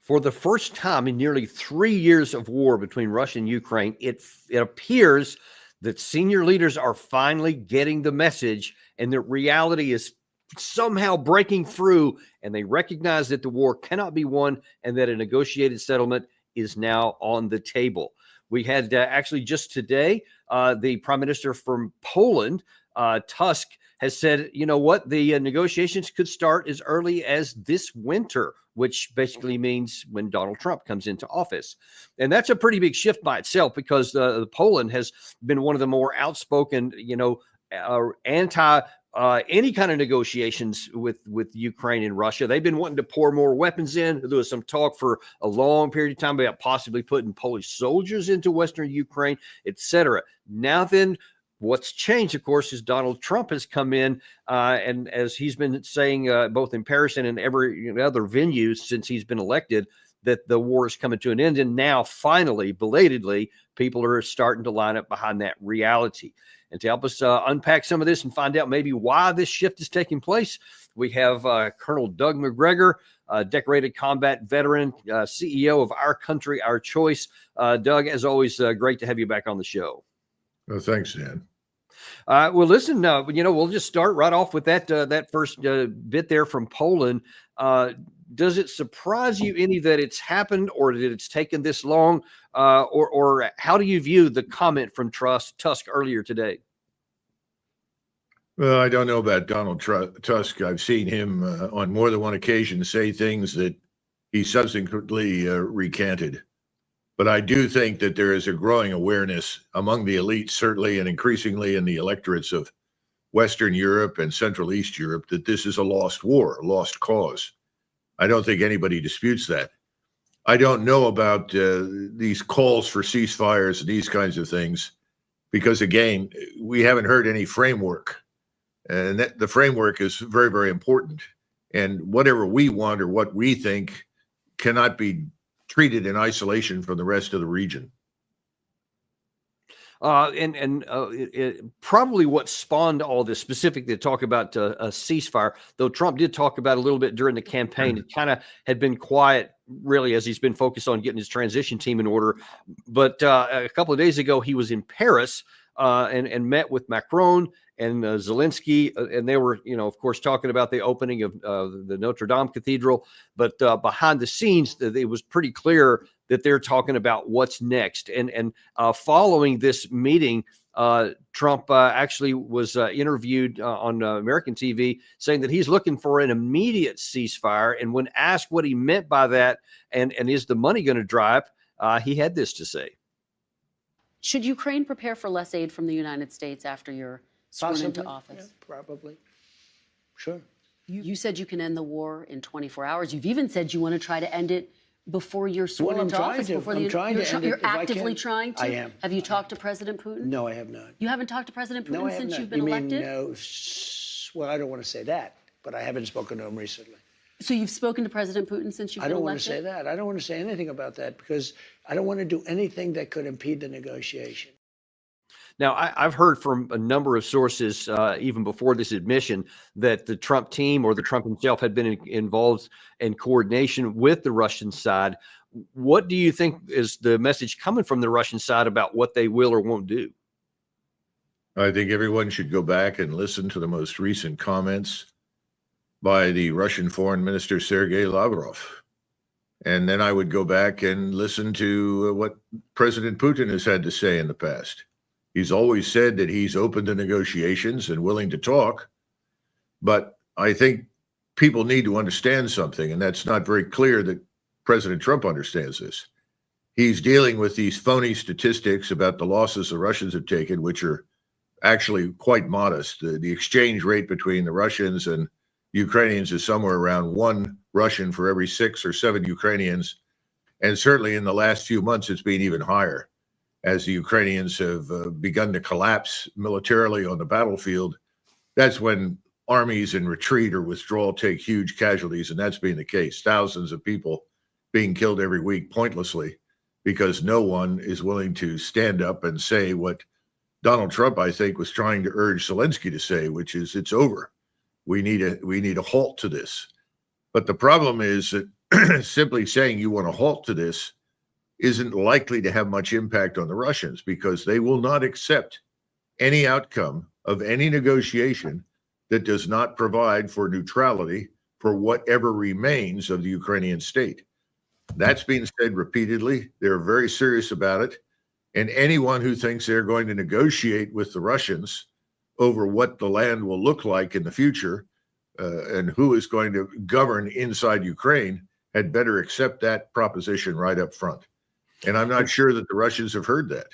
For the first time in nearly 3 years of war between Russia and Ukraine, it appears that senior leaders are finally getting the message, and that reality is somehow breaking through, and they recognize that the war cannot be won and that a negotiated settlement is now on the table. We had actually just today, the prime minister from Poland, Tusk, has said, you know what, the negotiations could start as early as this winter, which basically means when Donald Trump comes into office. And that's a pretty big shift by itself, because Poland has been one of the more outspoken, anti any kind of negotiations with Ukraine and Russia. They've been wanting to pour more weapons in. There was some talk for a long period of time about possibly putting Polish soldiers into Western Ukraine, etc. Now then, what's changed, of course, is Donald Trump has come in, and as he's been saying, both in Paris and in every other venue since he's been elected, that the war is coming to an end. And now, finally, belatedly, people are starting to line up behind that reality. And to help us unpack some of this and find out maybe why this shift is taking place, we have Colonel Doug Macgregor, decorated combat veteran, CEO of Our Country, Our Choice. Doug, as always, great to have you back on the show. Well, thanks, Dan. Well, listen, we'll just start right off with that first bit there from Poland. Does it surprise you any that it's happened, or that it's taken this long, or how do you view the comment from Tusk earlier today? Well, I don't know about Donald Tusk. I've seen him on more than one occasion say things that he subsequently recanted. But I do think that there is a growing awareness among the elites, certainly, and increasingly in the electorates of Western Europe and Central East Europe, that this is a lost war, a lost cause. I don't think anybody disputes that. I don't know about these calls for ceasefires and these kinds of things, because, again, we haven't heard any framework. And the framework is very, very important. And whatever we want or what we think cannot be treated in isolation from the rest of the region. Probably what spawned all this, specifically to talk about a ceasefire, though Trump did talk about it a little bit during the campaign. It kind of had been quiet, really, as he's been focused on getting his transition team in order. But a couple of days ago, he was in Paris and met with Macron and Zelensky, and they were, of course, talking about the opening of the Notre Dame Cathedral. But behind the scenes, it was pretty clear that they're talking about what's next. And following this meeting, Trump actually was interviewed on American TV, saying that he's looking for an immediate ceasefire. And when asked what he meant by that, and is the money going to dry up, he had this to say. Should Ukraine prepare for less aid from the United States after you're sworn into office? Yeah, probably. Sure. You said you can end the war in 24 hours. You've even said you want to try to end it before you're sworn into office. You're actively trying to? I am. Have you talked to President Putin? No, I have not. You haven't talked to President Putin since you've been elected? No. Well, I don't want to say that, but I haven't spoken to him recently. So you've spoken to President Putin since you've been elected? I don't want to say that. I don't want to say anything about that, because I don't want to do anything that could impede the negotiation. Now, I've heard from a number of sources, even before this admission, that the Trump team or the Trump himself had been involved in coordination with the Russian side. What do you think is the message coming from the Russian side about what they will or won't do? I think everyone should go back and listen to the most recent comments by the Russian Foreign Minister, Sergei Lavrov. And then I would go back and listen to what President Putin has had to say in the past. He's always said that he's open to negotiations and willing to talk. But I think people need to understand something, and that's not very clear that President Trump understands this. He's dealing with these phony statistics about the losses the Russians have taken, which are actually quite modest. The exchange rate between the Russians and Ukrainians is somewhere around 1 Russian for every 6 or 7 Ukrainians. And certainly in the last few months, it's been even higher as the Ukrainians have begun to collapse militarily on the battlefield. That's when armies in retreat or withdrawal take huge casualties, and that's been the case. Thousands of people being killed every week pointlessly because no one is willing to stand up and say what Donald Trump, I think, was trying to urge Zelensky to say, which is it's over. We need a halt to this. But the problem is that simply saying you want to halt to this isn't likely to have much impact on the Russians, because they will not accept any outcome of any negotiation that does not provide for neutrality for whatever remains of the Ukrainian state. That's been said repeatedly. They're very serious about it. And anyone who thinks they're going to negotiate with the Russians over what the land will look like in the future and who is going to govern inside Ukraine had better accept that proposition right up front. And I'm not sure that the Russians have heard that.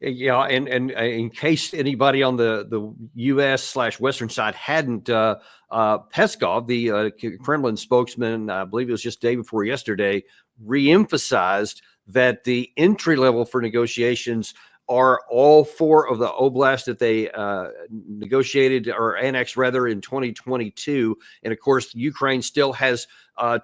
Yeah, and in case anybody on the U.S./Western side hadn't, Peskov, the Kremlin spokesman, I believe it was just day before yesterday, reemphasized that the entry level for negotiations are all 4 of the oblasts that they negotiated or annexed rather in 2022. And of course, Ukraine still has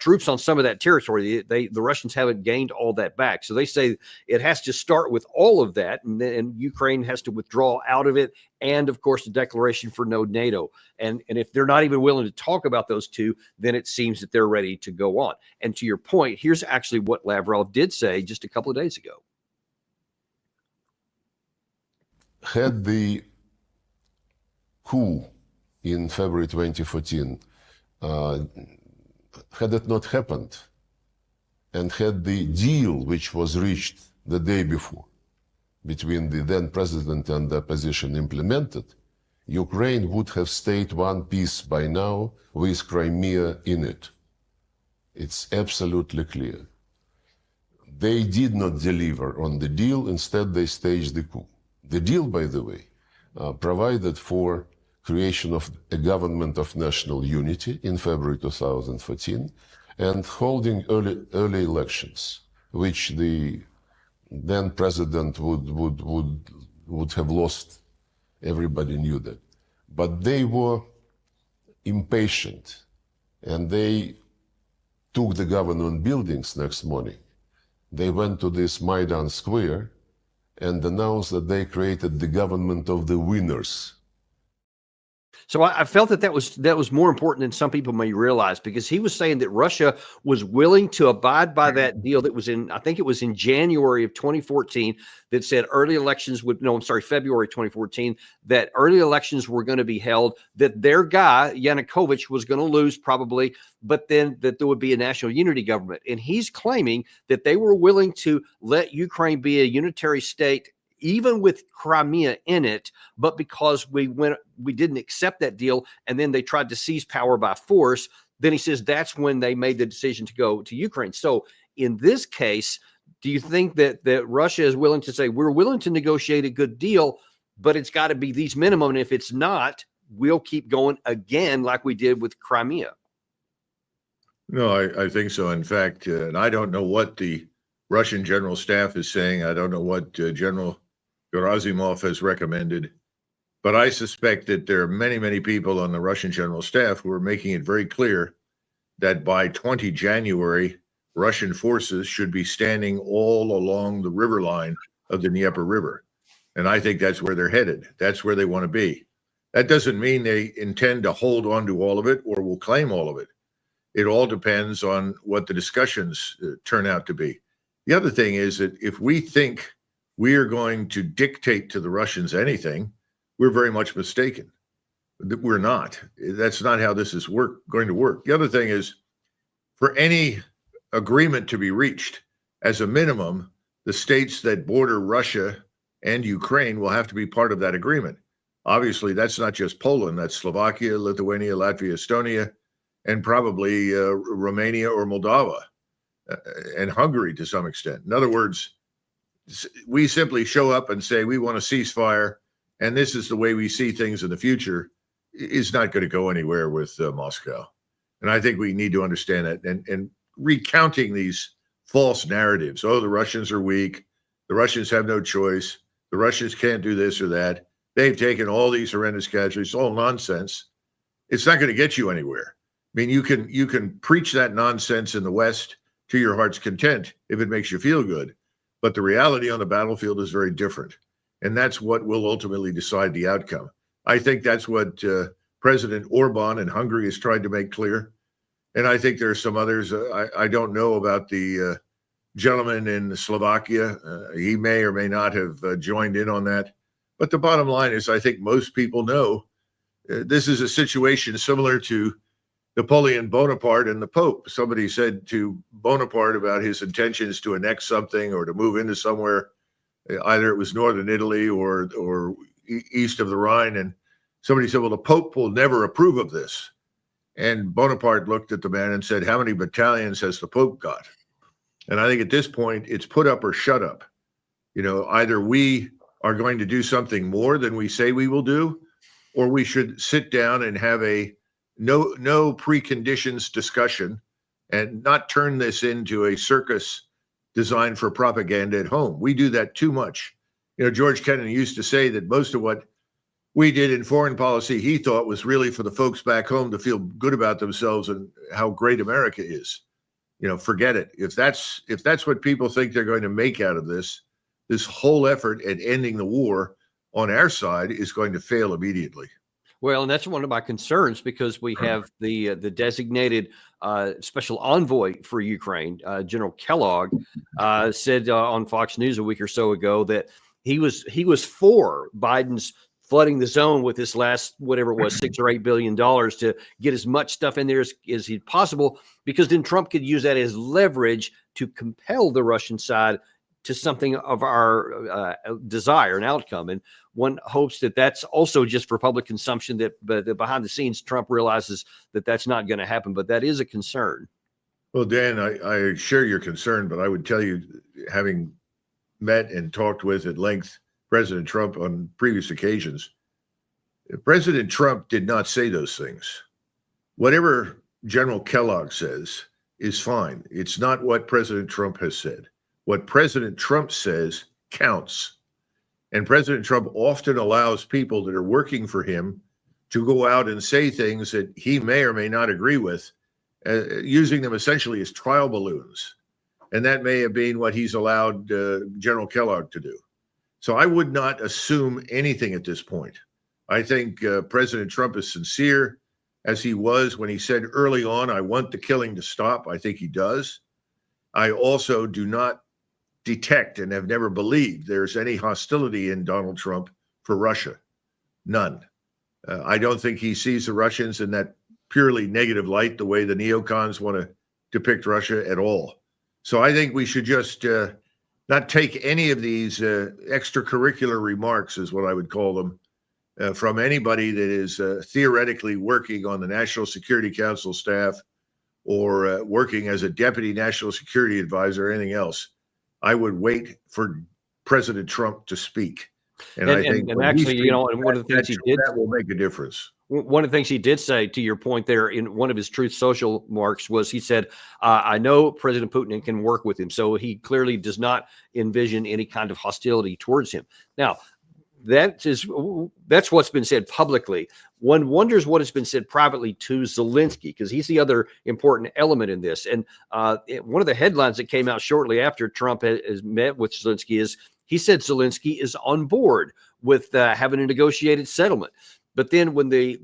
troops on some of that territory. The Russians haven't gained all that back. So they say it has to start with all of that, and then Ukraine has to withdraw out of it. And of course, the declaration for no NATO. And if they're not even willing to talk about those two, then it seems that they're ready to go on. And to your point, here's actually what Lavrov did say just a couple of days ago. Had the coup in February 2014, had it not happened, and had the deal which was reached the day before between the then president and the opposition implemented, Ukraine would have stayed one piece by now with Crimea in it. It's absolutely clear. They did not deliver on the deal, instead they staged the coup. The deal, by the way, provided for creation of a government of national unity in February 2014 and holding early elections, which the then president would have lost. Everybody knew that. But they were impatient, and they took the government buildings next morning. They went to this Maidan Square and announced that they created the government of the winners. So I felt that was more important than some people may realize, because he was saying that Russia was willing to abide by that deal that was in, I think it was in January of 2014, that said early elections would, no, I'm sorry, February 2014, that early elections were going to be held, that their guy, Yanukovych, was going to lose probably, but then that there would be a national unity government. And he's claiming that they were willing to let Ukraine be a unitary state, even with Crimea in it, but because we didn't accept that deal, and then they tried to seize power by force, then he says that's when they made the decision to go to Ukraine. So in this case, do you think that Russia is willing to say, we're willing to negotiate a good deal, but it's got to be these minimum, and if it's not, we'll keep going again like we did with Crimea? No, I think so. In fact, and I don't know what the Russian general staff is saying. I don't know what General Gerasimov has recommended, but I suspect that there are many, many people on the Russian general staff who are making it very clear that by 20 January, Russian forces should be standing all along the river line of the Dnieper River. And I think that's where they're headed. That's where they want to be. That doesn't mean they intend to hold on to all of it or will claim all of it. It all depends on what the discussions turn out to be. The other thing is that if we think we are going to dictate to the Russians anything, we're very much mistaken. We're not. That's not how this is going to work. The other thing is, for any agreement to be reached, as a minimum, the states that border Russia and Ukraine will have to be part of that agreement. Obviously, that's not just Poland. That's Slovakia, Lithuania, Latvia, Estonia, and probably Romania or Moldova, and Hungary to some extent. In other words, we simply show up and say we want a ceasefire, and this is the way we see things in the future, is not going to go anywhere with Moscow. And I think we need to understand that. And recounting these false narratives, oh, the Russians are weak, the Russians have no choice, the Russians can't do this or that, they've taken all these horrendous casualties, all nonsense. It's not going to get you anywhere. I mean, you can preach that nonsense in the West to your heart's content if it makes you feel good. But the reality on the battlefield is very different. And that's what will ultimately decide the outcome. I think that's what President Orban in Hungary has tried to make clear. And I think there are some others. I don't know about the gentleman in Slovakia. He may or may not have joined in on that. But the bottom line is, I think most people know this is a situation similar to Napoleon Bonaparte and the Pope. Somebody said to Bonaparte about his intentions to annex something or to move into somewhere, either it was northern Italy or east of the Rhine. And somebody said, well, the Pope will never approve of this. And Bonaparte looked at the man and said, how many battalions has the Pope got? And I think at this point, it's put up or shut up. You know, either we are going to do something more than we say we will do, or we should sit down and have a no preconditions discussion and not turn this into a circus designed for propaganda at home. We do that too much. You know, George Kennan used to say that most of what we did in foreign policy, he thought was really for the folks back home to feel good about themselves and how great America is. You know, forget it. If that's what people think they're going to make out of this whole effort at ending the war on our side is going to fail immediately. Well, and that's one of my concerns, because we have the designated special envoy for Ukraine, General Kellogg, said on Fox News a week or so ago that he was for Biden's flooding the zone with this last, whatever it was, $6 or $8 billion to get as much stuff in there as possible, because then Trump could use that as leverage to compel the Russian side to something of our desire and outcome. And one hopes that that's also just for public consumption, that behind the scenes, Trump realizes that that's not going to happen. But that is a concern. Well, Dan, I share your concern, but I would tell you, having met and talked with at length President Trump on previous occasions, President Trump did not say those things. Whatever General Kellogg says is fine. It's not what President Trump has said. What President Trump says counts. And President Trump often allows people that are working for him to go out and say things that he may or may not agree with, using them essentially as trial balloons. And that may have been what he's allowed General Kellogg to do. So I would not assume anything at this point. I think President Trump is sincere, as he was when he said early on, I want the killing to stop. I think he does. I also do not detect and have never believed there's any hostility in Donald Trump for Russia. None. I don't think he sees the Russians in that purely negative light, the way the neocons want to depict Russia at all. So I think we should just not take any of these extracurricular remarks, is what I would call them, from anybody that is theoretically working on the National Security Council staff or working as a deputy national security advisor or anything else. I would wait for President Trump to speak. And I think actually, you know, and one of the things he did, that will make a difference. One of the things he did say, to your point there, in one of his Truth Social marks, was he said, I know President Putin can work with him. So he clearly does not envision any kind of hostility towards him. Now, that's what's been said publicly. One wonders what has been said privately to Zelensky, because he's the other important element in this. And one of the headlines that came out shortly after Trump has met with Zelensky is he said Zelensky is on board with having a negotiated settlement. But then when the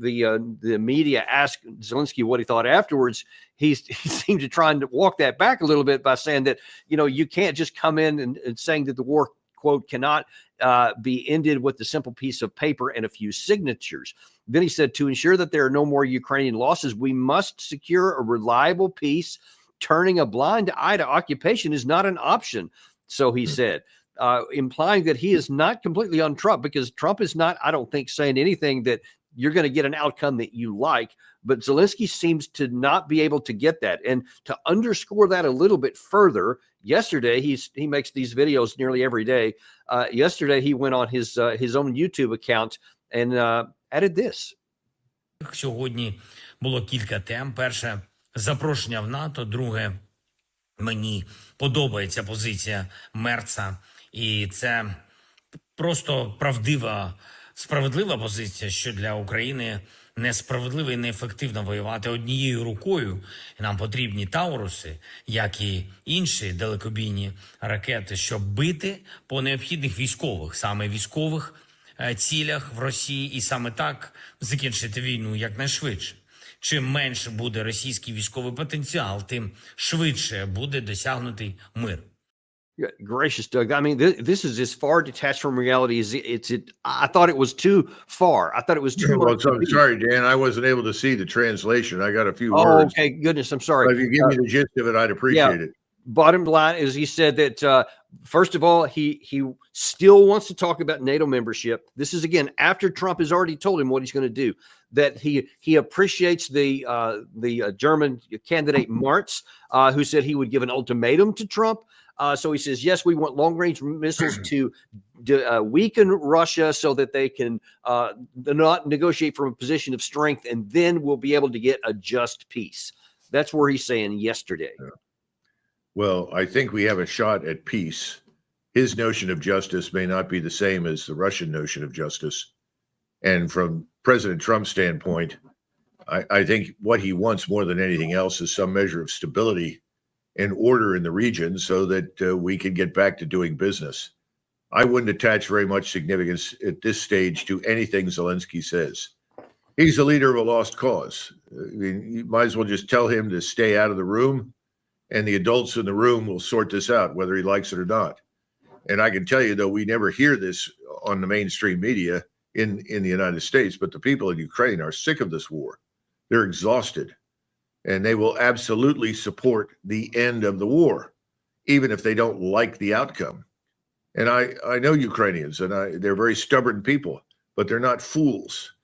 media asked Zelensky what he thought afterwards, he seemed to try and walk that back a little bit by saying that, you know, you can't just come in and saying that the war, quote, cannot be ended with a simple piece of paper and a few signatures. Then he said, to ensure that there are no more Ukrainian losses, we must secure a reliable peace. Turning a blind eye to occupation is not an option. So he said, implying that he is not completely on Trump, because Trump is not, I don't think, saying anything that you're going to get an outcome that you like. But Zelensky seems to not be able to get that. And to underscore that a little bit further, yesterday, he makes these videos nearly every day. Yesterday, he went on his own YouTube account and added this. Сьогодні було кілька тем. Перше – запрошення в НАТО. Друге – мені подобається позиція Мерца. І це просто правдива, справедлива позиція, що для України несправедливо і неефективно воювати однією рукою. І нам потрібні Тауруси, як і інші далекобійні ракети, щоб бити по необхідних військових, саме військових цілях в Росії, і саме так закінчити війну якнайшвидше. чим менше буде російський військовий потенціал, тим швидше буде досягнутий мир. Gracious, Doug. I mean, this is as far detached from reality as I thought it was too far. I thought it was too Well, much. so, sorry, Dan, I wasn't able to see the translation. I got a few Oh, words. okay. Goodness, I'm sorry. But if you give me the gist of it, I'd appreciate it. Bottom line is he said that first of all, he still wants to talk about NATO membership. This is again after Trump has already told him what he's going to do. That he appreciates the German candidate Marz, who said he would give an ultimatum to Trump. So he says, yes, we want long-range missiles to weaken Russia so that they can not negotiate from a position of strength, and then we'll be able to get a just peace. That's where he's saying yesterday. Yeah. Well, I think we have a shot at peace. His notion of justice may not be the same as the Russian notion of justice. And from President Trump's standpoint, I think what he wants more than anything else is some measure of stability and order in the region so that we can get back to doing business. I wouldn't attach very much significance at this stage to anything Zelensky says. He's the leader of a lost cause. I mean, you might as well just tell him to stay out of the room, and the adults in the room will sort this out, whether he likes it or not. And I can tell you, though, we never hear this on the mainstream media in the United States, but the people in Ukraine are sick of this war. They're exhausted. And they will absolutely support the end of the war, even if they don't like the outcome. And I know Ukrainians, and they're very stubborn people, but they're not fools.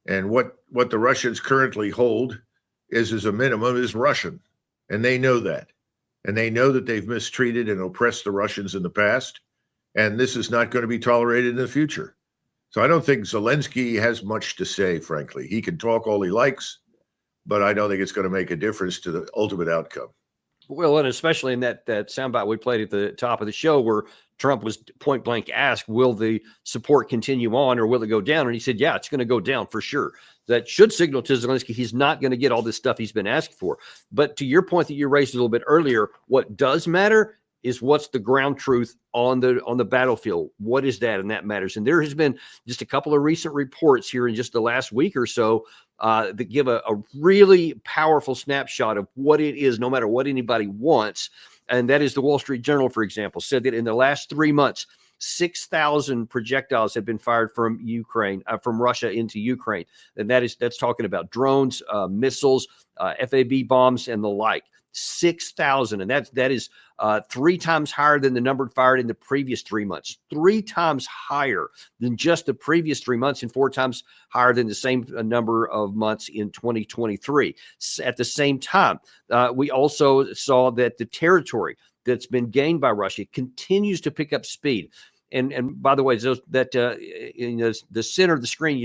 And what the Russians currently hold is, as a minimum, is Russian. And they know that. And they know that they've mistreated and oppressed the Russians in the past. And this is not going to be tolerated in the future. So I don't think Zelensky has much to say, frankly. He can talk all he likes, but I don't think it's going to make a difference to the ultimate outcome. Well, and especially in that soundbite we played at the top of the show where Trump was point blank asked, will the support continue on or will it go down? And he said, yeah, it's going to go down for sure. That should signal to Zelensky he's not going to get all this stuff he's been asked for. But to your point that you raised a little bit earlier, what does matter is what's the ground truth on the battlefield. What is that? And that matters. And there has been just a couple of recent reports here in just the last week or so that give a really powerful snapshot of what it is, no matter what anybody wants. And that is the Wall Street Journal, for example, said that in the last 3 months, 6,000 projectiles have been fired from Ukraine, from Russia into Ukraine. And that's talking about drones, missiles, FAB bombs, and the like. 6,000. And that is 3 times higher than the number fired in the previous 3 months, 3 times higher than just the previous 3 months, and 4 times higher than the same number of months in 2023. At the same time, we also saw that the territory that's been gained by Russia continues to pick up speed. And by the way, in the center of the screen,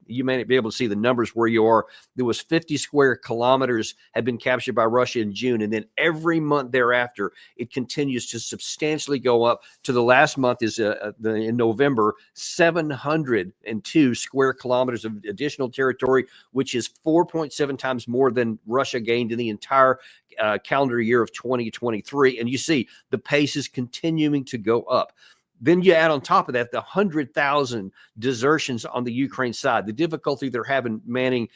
you may not be able to see the numbers where you are. There was 50 square kilometers had been captured by Russia in June. And then every month thereafter, it continues to substantially go up to the last month is in November, 702 square kilometers of additional territory, which is 4.7 times more than Russia gained in the entire calendar year of 2023. And you see the pace is continuing to go up. Then you add on top of that the 100,000 desertions on the Ukraine side, the difficulty they're having manning,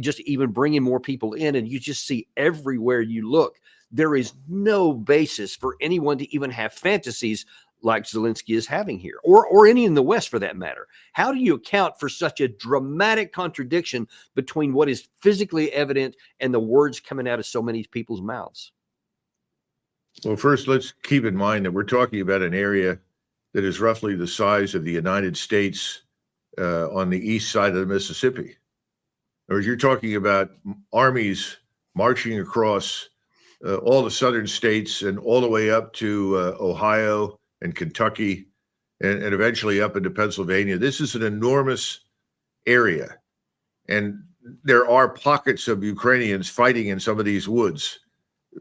just even bringing more people in. And you just see everywhere you look, there is no basis for anyone to even have fantasies like Zelensky is having here, or any in the West for that matter. How do you account for such a dramatic contradiction between what is physically evident and the words coming out of so many people's mouths? Well, first, let's keep in mind that we're talking about an area that is roughly the size of the United States on the east side of the Mississippi. Or you're talking about armies marching across all the southern states and all the way up to Ohio and Kentucky and eventually up into Pennsylvania. This is an enormous area. And there are pockets of Ukrainians fighting in some of these woods.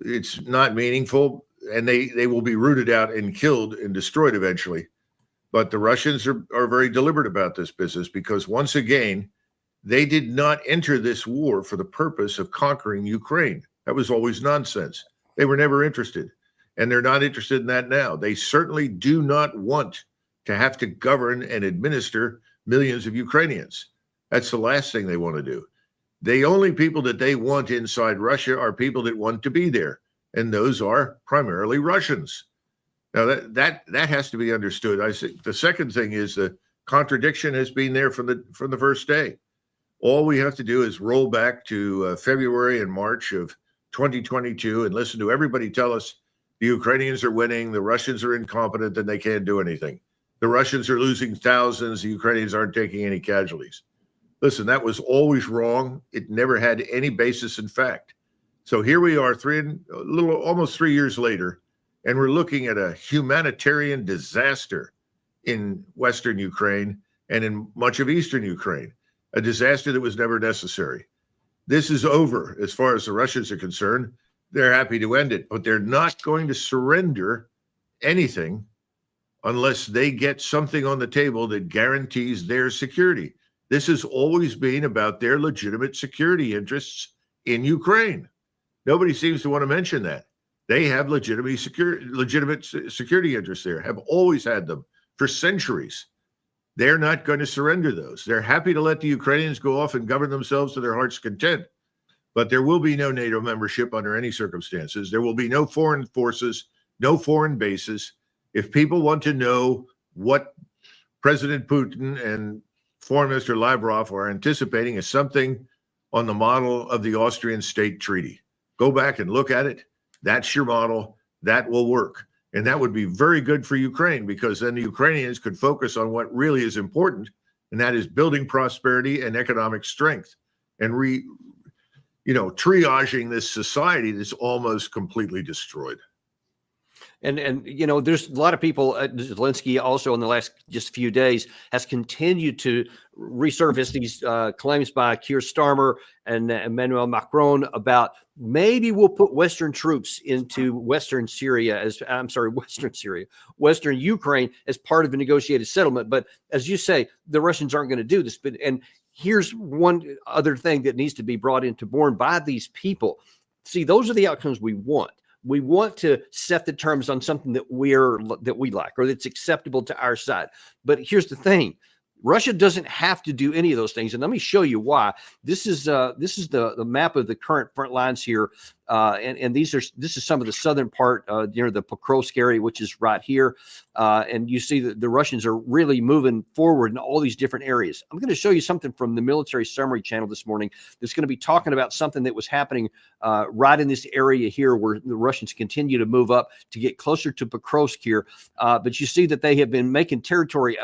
It's not meaningful, and they will be rooted out and killed and destroyed eventually. But the Russians are very deliberate about this business because, once again, they did not enter this war for the purpose of conquering Ukraine. That was always nonsense. They were never interested, and they're not interested in that now. They certainly do not want to have to govern and administer millions of Ukrainians. That's the last thing they want to do. The only people that they want inside Russia are people that want to be there, and those are primarily Russians. Now that has to be understood. I think the second thing is the contradiction has been there from the first day. All we have to do is roll back to February and March of 2022 and listen to everybody tell us the Ukrainians are winning, the Russians are incompetent, and they can't do anything. The Russians are losing thousands, the Ukrainians aren't taking any casualties. Listen, that was always wrong. It never had any basis in fact. So here we are, almost 3 years later, and we're looking at a humanitarian disaster in Western Ukraine and in much of Eastern Ukraine, a disaster that was never necessary. This is over as far as the Russians are concerned. They're happy to end it, but they're not going to surrender anything unless they get something on the table that guarantees their security. This has always been about their legitimate security interests in Ukraine. Nobody seems to want to mention that. They have legitimate security interests there, have always had them for centuries. They're not going to surrender those. They're happy to let the Ukrainians go off and govern themselves to their heart's content. But there will be no NATO membership under any circumstances. There will be no foreign forces, no foreign bases. If people want to know what President Putin and Foreign Minister Lavrov are anticipating is something on the model of the Austrian state treaty. Go back and look at it. That's your model. That will work. And that would be very good for Ukraine, because then the Ukrainians could focus on what really is important, and that is building prosperity and economic strength and triaging this society that's almost completely destroyed. And there's a lot of people. Zelensky also in the last just few days has continued to resurface these claims by Keir Starmer and Emmanuel Macron about maybe we'll put Western troops into Western Ukraine as part of a negotiated settlement. But as you say, the Russians aren't going to do this. And here's one other thing that needs to be brought into borne by these people. See, those are the outcomes we want. We want to set the terms on something that we like or that's acceptable to our side. But here's the thing. Russia doesn't have to do any of those things. And let me show you why. This is the map of the current front lines here. And this is some of the southern part near the Pokrovsk area, which is right here. And you see that the Russians are really moving forward in all these different areas. I'm going to show you something from the Military Summary channel this morning that's going to be talking about something that was happening right in this area here where the Russians continue to move up to get closer to Pokrovsk here. But you see that they have been making territory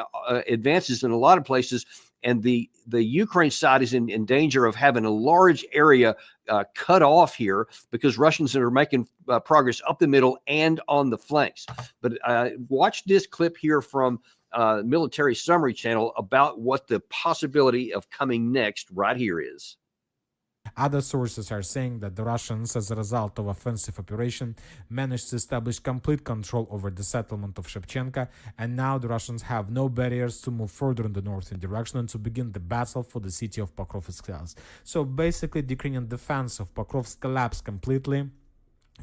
advances in a lot of places. And the Ukraine side is in danger of having a large area cut off here because Russians are making progress up the middle and on the flanks. But watch this clip here from Military Summary channel about what the possibility of coming next right here is. Other sources are saying that the Russians, as a result of offensive operation, managed to establish complete control over the settlement of Shevchenka, and now the Russians have no barriers to move further in the northern direction and to begin the battle for the city of Pokrovsk. So basically, the Ukrainian defense of Pokrovsk collapsed completely.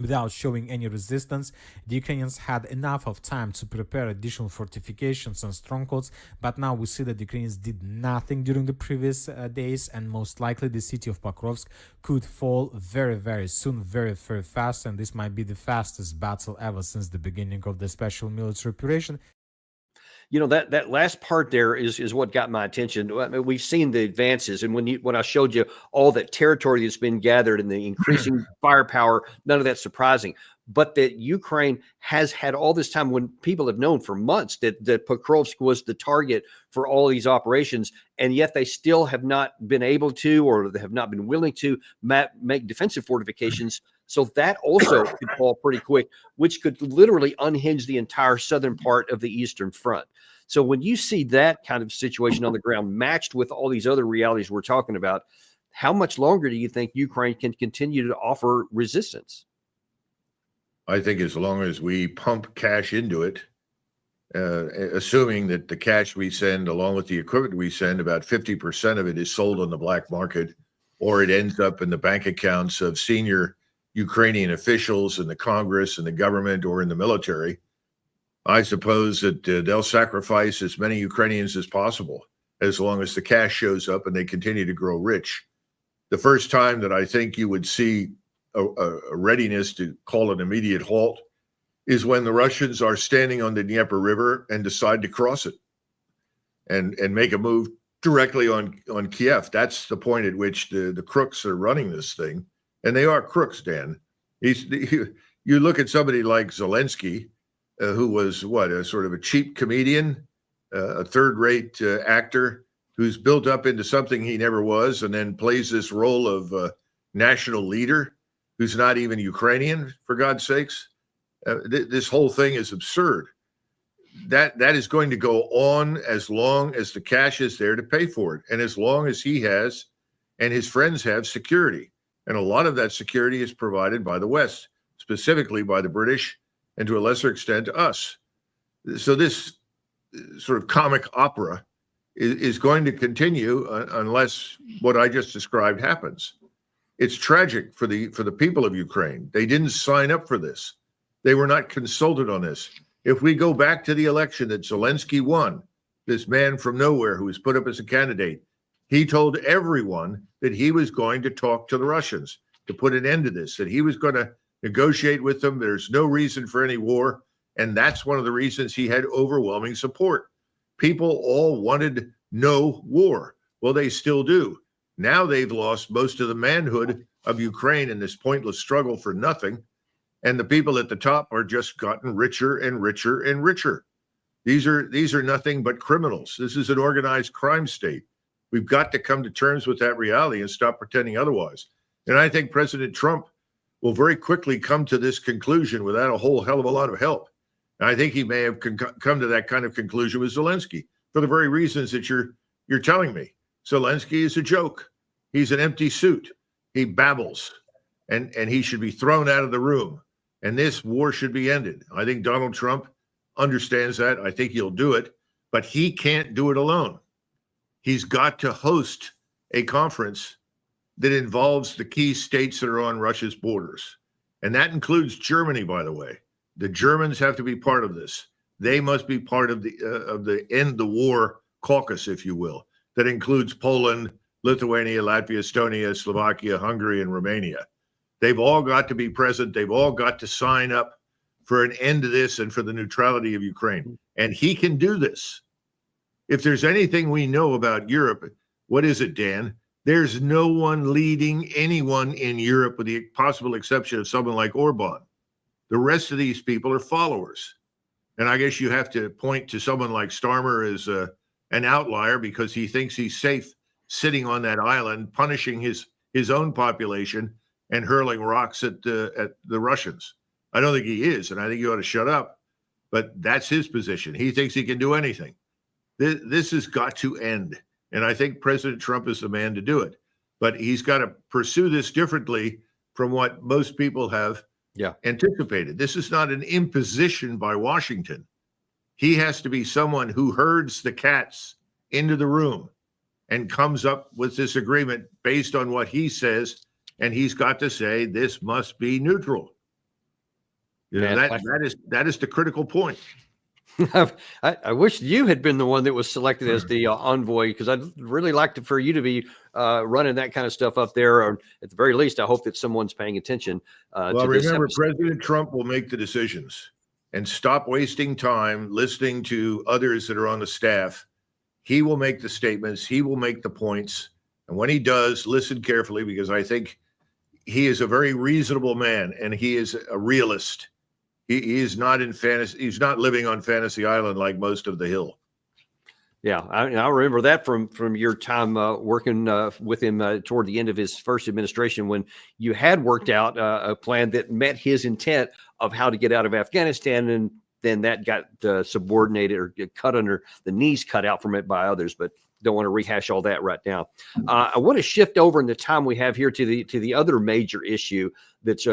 Without showing any resistance. The Ukrainians had enough of time to prepare additional fortifications and strongholds, but now we see that the Ukrainians did nothing during the previous days, and most likely the city of Pokrovsk could fall very, very soon, very, very fast, and this might be the fastest battle ever since the beginning of the special military operation. That last part there is what got my attention. I mean, we've seen the advances, and when I showed you all that territory that's been gathered and the increasing firepower, none of that's surprising. But that Ukraine has had all this time, when people have known for months that Pokrovsk was the target for all these operations, and yet they still have not been able to, or they have not been willing to make defensive fortifications. So that also could fall pretty quick, which could literally unhinge the entire southern part of the Eastern Front. So when you see that kind of situation on the ground matched with all these other realities we're talking about, how much longer do you think Ukraine can continue to offer resistance? I think as long as we pump cash into it, assuming that the cash we send, along with the equipment we send, about 50% of it is sold on the black market, or it ends up in the bank accounts of senior Ukrainian officials in the Congress and the government or in the military, I suppose that they'll sacrifice as many Ukrainians as possible as long as the cash shows up and they continue to grow rich. the first time that I think you would see a readiness to call an immediate halt is when the Russians are standing on the Dnieper River and decide to cross it and make a move directly on Kiev. That's the point at which the crooks are running this thing. And they are crooks, Dan. You look at somebody like Zelensky, who was a sort of a cheap comedian, a third-rate actor who's built up into something he never was, and then plays this role of national leader who's not even Ukrainian, for God's sakes. This whole thing is absurd. That is going to go on as long as the cash is there to pay for it, and as long as he has and his friends have security. And a lot of that security is provided by the West, specifically by the British, and to a lesser extent, us. So this sort of comic opera is going to continue unless what I just described happens. It's tragic for the people of Ukraine. They didn't sign up for this. They were not consulted on this. If we go back to the election that Zelensky won, this man from nowhere who was put up as a candidate, he told everyone that he was going to talk to the Russians to put an end to this, that he was going to negotiate with them. There's no reason for any war. And that's one of the reasons he had overwhelming support. People all wanted no war. Well, they still do. Now they've lost most of the manhood of Ukraine in this pointless struggle for nothing. And the people at the top are just gotten richer and richer and richer. These are nothing but criminals. This is an organized crime state. We've got to come to terms with that reality and stop pretending otherwise. And I think President Trump will very quickly come to this conclusion without a whole hell of a lot of help. And I think he may have come to that kind of conclusion with Zelensky for the very reasons that you're telling me. Zelensky is a joke. He's an empty suit. He babbles, and he should be thrown out of the room. And this war should be ended. I think Donald Trump understands that. I think he'll do it, but he can't do it alone. He's got to host a conference that involves the key states that are on Russia's borders. And that includes Germany, by the way. The Germans have to be part of this. They must be part of the end the war caucus, if you will, that includes Poland, Lithuania, Latvia, Estonia, Slovakia, Hungary, and Romania. They've all got to be present. They've all got to sign up for an end to this and for the neutrality of Ukraine. And he can do this. If there's anything we know about Europe, what is it, Dan? There's no one leading anyone in Europe with the possible exception of someone like Orban. The rest of these people are followers. And I guess you have to point to someone like Starmer as an outlier because he thinks he's safe sitting on that island, punishing his own population and hurling rocks at the Russians. I don't think he is, and I think you ought to shut up. But that's his position. He thinks he can do anything. This has got to end. And I think President Trump is the man to do it. But he's got to pursue this differently from what most people have anticipated. This is not an imposition by Washington. He has to be someone who herds the cats into the room and comes up with this agreement based on what he says. And he's got to say, this must be neutral. You know, that is the critical point. I wish you had been the one that was selected as the envoy, because I'd really like for you to be running that kind of stuff up there. Or at the very least, I hope that someone's paying attention. Well, remember, President Trump will make the decisions, and stop wasting time listening to others that are on the staff. He will make the statements. He will make the points. And when he does, listen carefully, because I think he is a very reasonable man, and he is a realist. He is not in fantasy. He's not living on Fantasy Island like most of the Hill. Yeah, I remember that from your time working with him toward the end of his first administration, when you had worked out a plan that met his intent of how to get out of Afghanistan, and then that got subordinated or cut under the knees, cut out from it by others. But don't want to rehash all that right now. I want to shift over in the time we have here to the other major issue that's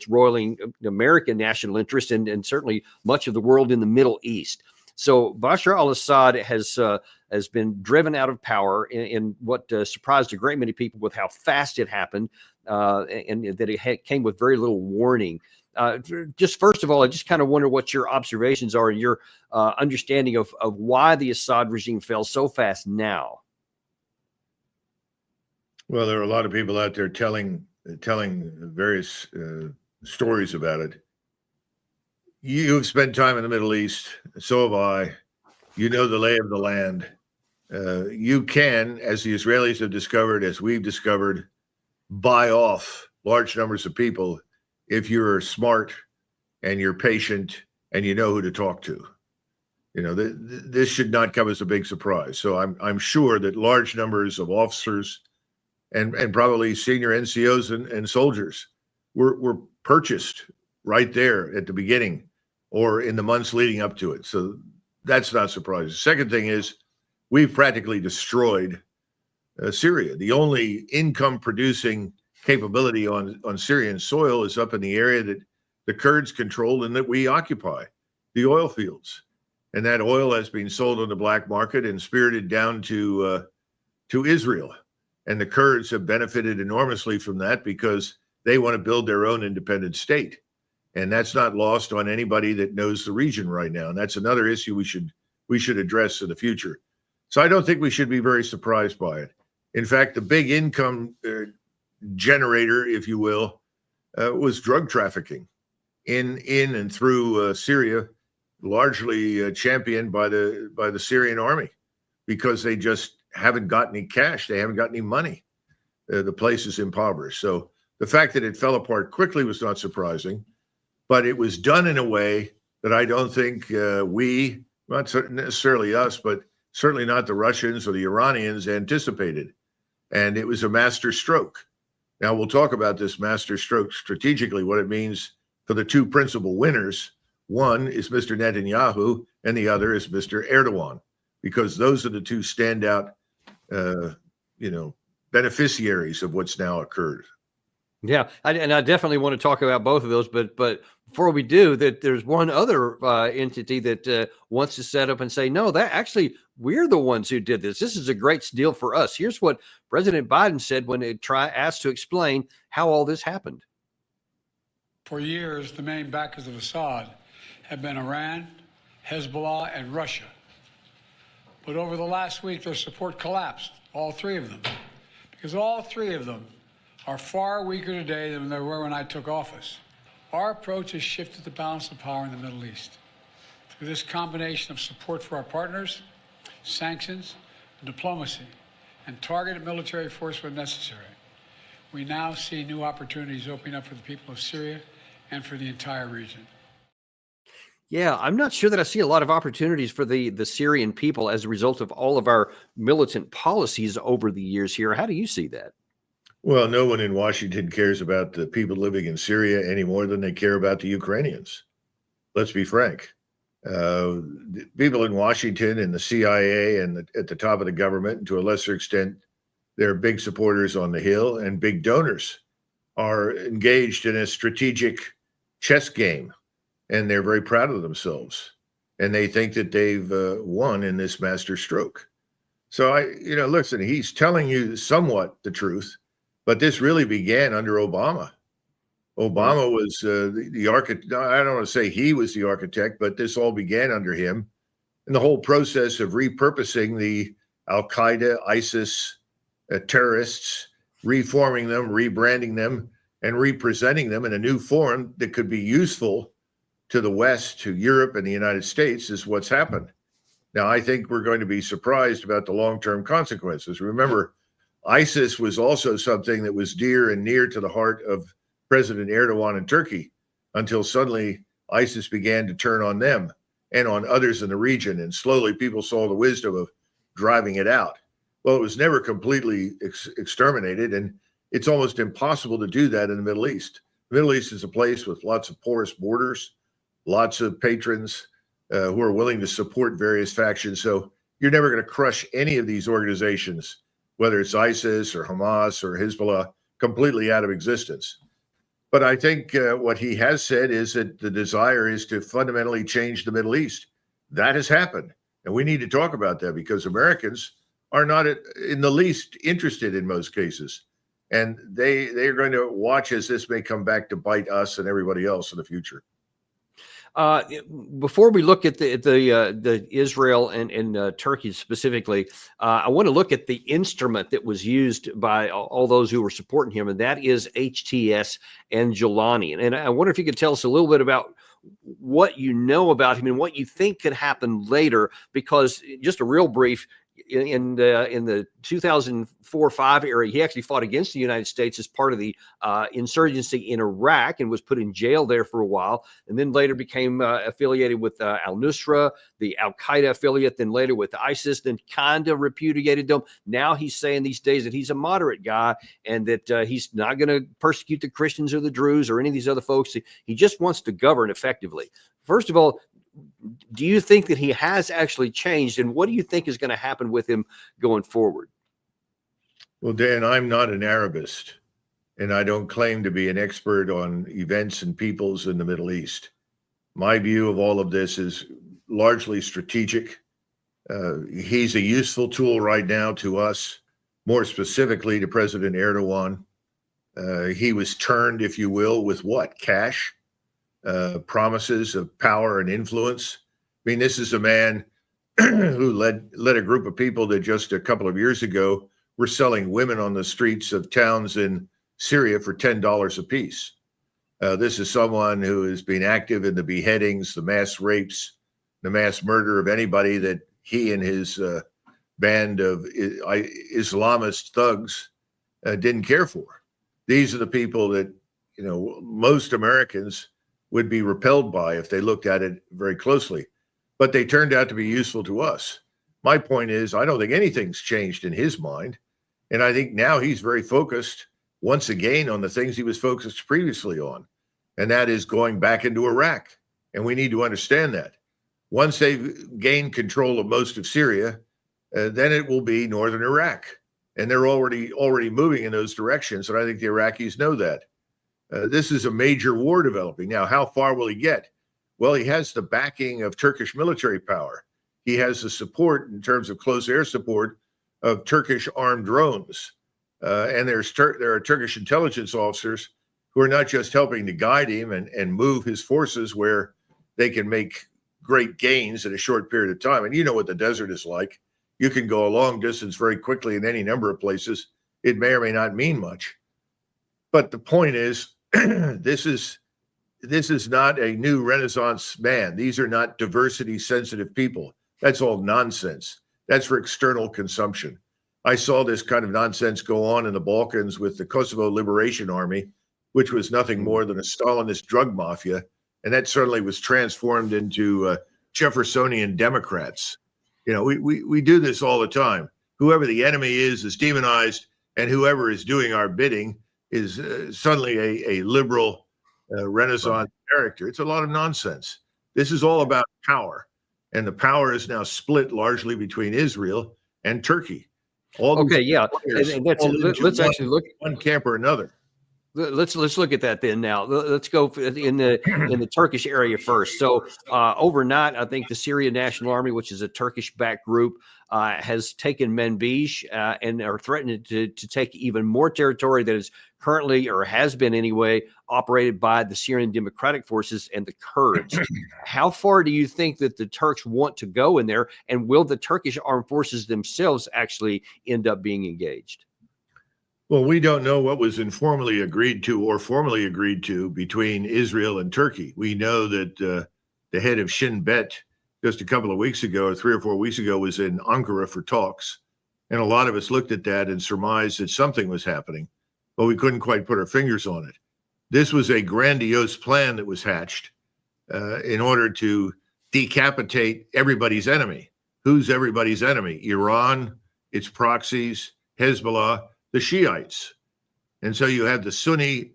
roiling American national interest and certainly much of the world in the Middle East. So Bashar al-Assad has been driven out of power in what surprised a great many people with how fast it happened, and that it came with very little warning. Just first of all, I just kind of wonder what your observations are and your understanding of why the Assad regime fell so fast now. Well, there are a lot of people out there telling various stories about it. You've spent time in the Middle East, so have I. You know the lay of the land. You can, as the Israelis have discovered, as we've discovered, buy off large numbers of people if you're smart and you're patient and you know who to talk to. You know, this should not come as a big surprise. So I'm sure that large numbers of officers and probably senior NCOs and soldiers were purchased right there at the beginning or in the months leading up to it. So that's not surprising. The second thing is we've practically destroyed Syria. The only income-producing capability on Syrian soil is up in the area that the Kurds control and that we occupy, the oil fields. And that oil has been sold on the black market and spirited down to Israel. And the Kurds have benefited enormously from that because they want to build their own independent state. And that's not lost on anybody that knows the region right now. And that's another issue we should address in the future. So I don't think we should be very surprised by it. In fact, the big income generator, if you will, was drug trafficking in and through Syria, largely championed by the Syrian army, because they just haven't got any cash. They haven't got any money. The place is impoverished. So the fact that it fell apart quickly was not surprising, but it was done in a way that I don't think we, not necessarily us, but certainly not the Russians or the Iranians anticipated. And it was a master stroke. Now we'll talk about this master stroke strategically, what it means for the two principal winners. One is Mr. Netanyahu, and the other is Mr. Erdogan, because those are the two standout, beneficiaries of what's now occurred. Yeah, and I definitely want to talk about both of those, but before we do, that there's one other entity that wants to set up and say, no, that actually we're the ones who did this. This is a great deal for us. Here's what President Biden said when asked to explain how all this happened. For years, the main backers of Assad have been Iran, Hezbollah, and Russia. But over the last week, their support collapsed, all three of them, because all three of them are far weaker today than they were when I took office. Our approach has shifted the balance of power in the Middle East. Through this combination of support for our partners, sanctions, and diplomacy, and targeted military force when necessary, we now see new opportunities opening up for the people of Syria and for the entire region. Yeah, I'm not sure that I see a lot of opportunities for the Syrian people as a result of all of our militant policies over the years here. How do you see that? Well, no one in Washington cares about the people living in Syria any more than they care about the Ukrainians. Let's be frank. People in Washington and the CIA and at the top of the government, and to a lesser extent, their big supporters on the Hill and big donors are engaged in a strategic chess game, and they're very proud of themselves. And they think that they've won in this master stroke. So listen, he's telling you somewhat the truth. But this really began under Obama. Obama was the architect. I don't want to say he was the architect, but this all began under him. And the whole process of repurposing the Al-Qaeda, ISIS terrorists, reforming them, rebranding them, and representing them in a new form that could be useful to the West, to Europe, and the United States is what's happened. Now, I think we're going to be surprised about the long-term consequences. Remember, ISIS was also something that was dear and near to the heart of President Erdogan in Turkey until suddenly ISIS began to turn on them and on others in the region. And slowly people saw the wisdom of driving it out. Well, it was never completely exterminated, and it's almost impossible to do that in the Middle East. The Middle East is a place with lots of porous borders, lots of patrons who are willing to support various factions. So you're never going to crush any of these organizations, whether it's ISIS or Hamas or Hezbollah, completely out of existence. But I think what he has said is that the desire is to fundamentally change the Middle East. That has happened. And we need to talk about that because Americans are not in the least interested in most cases. And they're going to watch as this may come back to bite us and everybody else in the future. Uh, Before we look at the Israel and Turkey specifically, I want to look at the instrument that was used by all those who were supporting him, and that is HTS and Jolani. And I wonder if you could tell us a little bit about what you know about him and what you think could happen later, because just a real brief, in the 2004-5 era, he actually fought against the United States as part of the insurgency in Iraq and was put in jail there for a while, and then later became affiliated with al-Nusra, the al-Qaeda affiliate, then later with ISIS, then kind of repudiated them. Now he's saying these days that he's a moderate guy and that he's not going to persecute the Christians or the Druze or any of these other folks. He just wants to govern effectively. First of all, do you think that he has actually changed, and what do you think is going to happen with him going forward? Well, Dan, I'm not an Arabist, and I don't claim to be an expert on events and peoples in the Middle East. My view of all of this is largely strategic. He's a useful tool right now to us, more specifically to President Erdogan. He was turned, if you will, with what? Cash? Promises of power and influence. I mean, this is a man who led a group of people that just a couple of years ago were selling women on the streets of towns in Syria for $10 a piece. This is someone who has been active in the beheadings, the mass rapes, the mass murder of anybody that he and his band of Islamist thugs didn't care for. These are the people that, you know, most Americans would be repelled by if they looked at it very closely. But they turned out to be useful to us. My point is, I don't think anything's changed in his mind. And I think now he's very focused, once again, on the things he was focused previously on. And that is going back into Iraq. And we need to understand that. Once they've gained control of most of Syria, then it will be northern Iraq. And they're already moving in those directions. And I think the Iraqis know that. This is a major war developing. Now, how far will he get? Well, he has the backing of Turkish military power. He has the support in terms of close air support of Turkish armed drones. And there are Turkish intelligence officers who are not just helping to guide him and move his forces where they can make great gains in a short period of time. And you know what the desert is like. You can go a long distance very quickly in any number of places. It may or may not mean much. But the point is, this is not a new Renaissance man. These are not diversity sensitive people. That's all nonsense. That's for external consumption. I saw this kind of nonsense go on in the Balkans with the Kosovo Liberation Army, which was nothing more than a Stalinist drug mafia. And that certainly was transformed into Jeffersonian Democrats. You know, we do this all the time. Whoever the enemy is demonized, and whoever is doing our bidding is suddenly a liberal Renaissance character. It's a lot of nonsense. This is all about power. And the power is now split largely between Israel and Turkey. Okay, yeah. And let's actually look one camp or another. Let's look at that then. Now let's go in the Turkish area first. So overnight, I think the Syrian National Army, which is a Turkish-backed group, has taken Manbij and are threatening to take even more territory that is currently, or has been anyway, operated by the Syrian Democratic Forces and the Kurds. How far do you think that the Turks want to go in there, and will the Turkish armed forces themselves actually end up being engaged? Well, we don't know what was informally agreed to or formally agreed to between Israel and Turkey. We know that the head of Shin Bet just a couple of weeks ago, or 3 or 4 weeks ago, was in Ankara for talks. And a lot of us looked at that and surmised that something was happening, but we couldn't quite put our fingers on it. This was a grandiose plan that was hatched in order to decapitate everybody's enemy. Who's everybody's enemy? Iran, its proxies, Hezbollah, the Shiites. And so you have the Sunni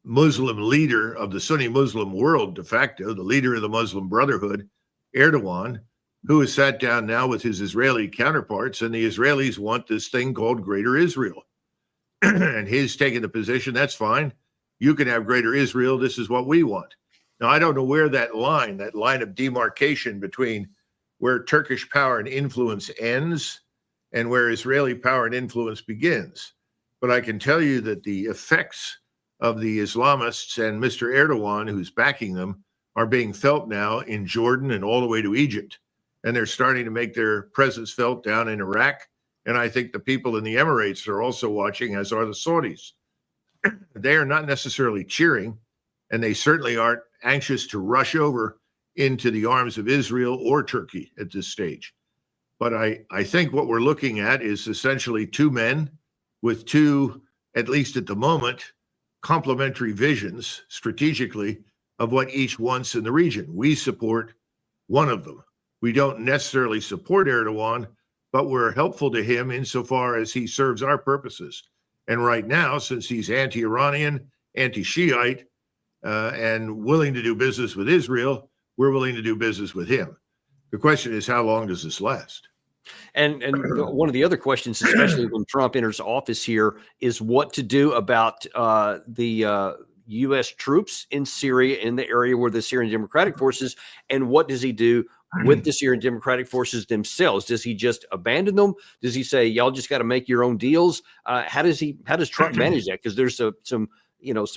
Muslim leader of the Sunni Muslim world, de facto, the leader of the Muslim Brotherhood, Erdogan, who has sat down now with his Israeli counterparts, and the Israelis want this thing called Greater Israel. And he's taken the position, that's fine. You can have Greater Israel. This is what we want. Now, I don't know where that line of demarcation between where Turkish power and influence ends and where Israeli power and influence begins. But I can tell you that the effects of the Islamists and Mr. Erdogan, who's backing them, are being felt now in Jordan and all the way to Egypt. And they're starting to make their presence felt down in Iraq. And I think the people in the Emirates are also watching, as are the Saudis. They are not necessarily cheering, and they certainly aren't anxious to rush over into the arms of Israel or Turkey at this stage. But I think what we're looking at is essentially two men with two, at least at the moment, complementary visions strategically of what each wants in the region. We support one of them. We don't necessarily support Erdogan, but we're helpful to him insofar as he serves our purposes. And right now, since he's anti-Iranian, anti-Shiite, and willing to do business with Israel, we're willing to do business with him. The question is, how long does this last? And one of the other questions, especially when Trump enters office here, is what to do about the U.S. troops in Syria, in the area where the Syrian Democratic Forces, and what does he do with the Syrian Democratic Forces themselves? Does he just abandon them? Does he say, y'all just got to make your own deals? How does Trump manage that? Because there's some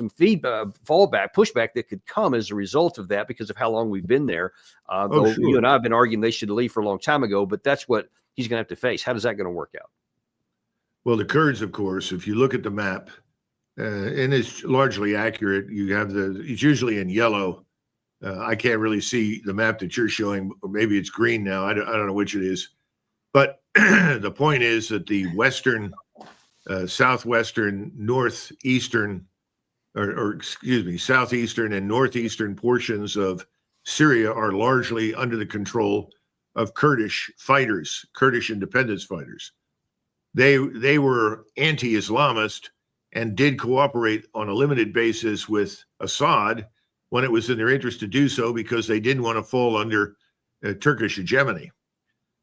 feedback, fallback, pushback that could come as a result of that because of how long we've been there. Though sure. You and I have been arguing they should leave for a long time ago, but that's what he's going to have to face. How is that going to work out? Well, the Kurds, of course, if you look at the map, and it's largely accurate, you have it's usually in yellow. I can't really see the map that you're showing, or maybe it's green now. I don't know which it is. But the point is that the western, southwestern, northeastern, southeastern and northeastern portions of Syria are largely under the control of Kurdish fighters, Kurdish independence fighters. They were anti-Islamist and did cooperate on a limited basis with Assad when it was in their interest to do so because they didn't want to fall under Turkish hegemony.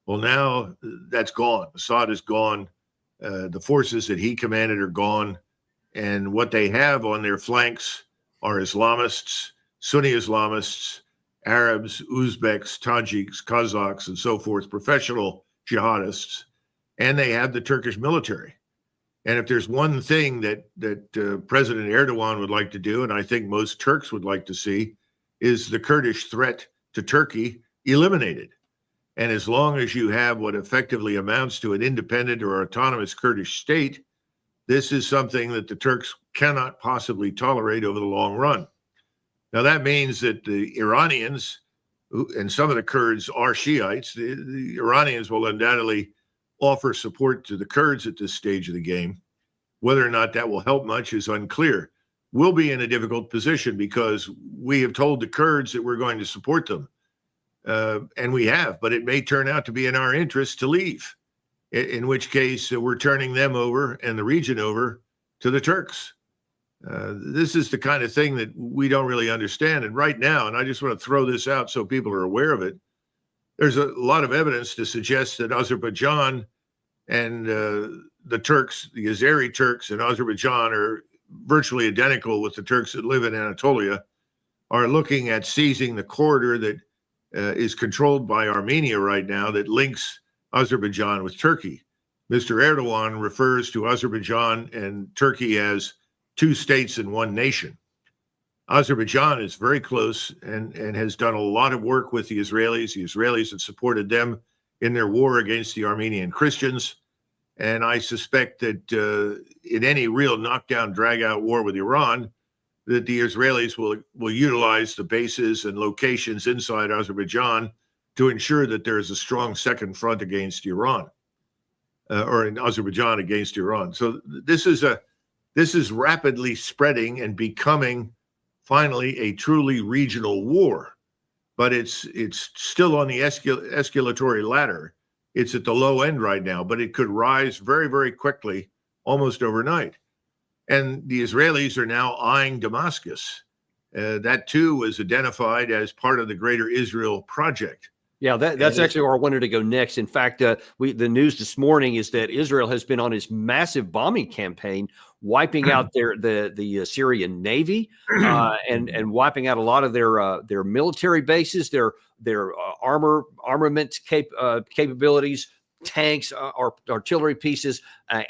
Well, now that's gone. Assad is gone. The forces that he commanded are gone. And what they have on their flanks are Islamists, Sunni Islamists, Arabs, Uzbeks, Tajiks, Kazakhs, and so forth, professional jihadists. And they have the Turkish military. And if there's one thing that President Erdogan would like to do, and I think most Turks would like to see, is the Kurdish threat to Turkey eliminated. And as long as you have what effectively amounts to an independent or autonomous Kurdish state, this is something that the Turks cannot possibly tolerate over the long run. Now, that means that the Iranians, and some of the Kurds are Shiites, the Iranians will undoubtedly offer support to the Kurds at this stage of the game. Whether or not that will help much is unclear. We'll be in a difficult position because we have told the Kurds that we're going to support them. And we have, but it may turn out to be in our interest to leave, in which case we're turning them over and the region over to the Turks. This is the kind of thing that we don't really understand. And right now, and I just want to throw this out so people are aware of it, there's a lot of evidence to suggest that Azerbaijan and the Turks, the Azeri Turks in Azerbaijan, are virtually identical with the Turks that live in Anatolia, are looking at seizing the corridor that is controlled by Armenia right now that links Azerbaijan with Turkey. Mr. Erdogan refers to Azerbaijan and Turkey as two states in one nation. Azerbaijan is very close and has done a lot of work with the Israelis. The Israelis have supported them in their war against the Armenian Christians. And I suspect that in any real knockdown, drag-out war with Iran, that the Israelis will utilize the bases and locations inside Azerbaijan to ensure that there is a strong second front against Iran, or in Azerbaijan against Iran. So this is rapidly spreading and becoming finally a truly regional war, but it's still on the escalatory ladder. It's at the low end right now, but it could rise very, very quickly, almost overnight. And the Israelis are now eyeing Damascus. That too was identified as part of the Greater Israel Project. Yeah, that's actually where I wanted to go next. In fact, the news this morning is that Israel has been on its massive bombing campaign, wiping out the Syrian Navy and wiping out a lot of their military bases, their armament capabilities, tanks, artillery pieces,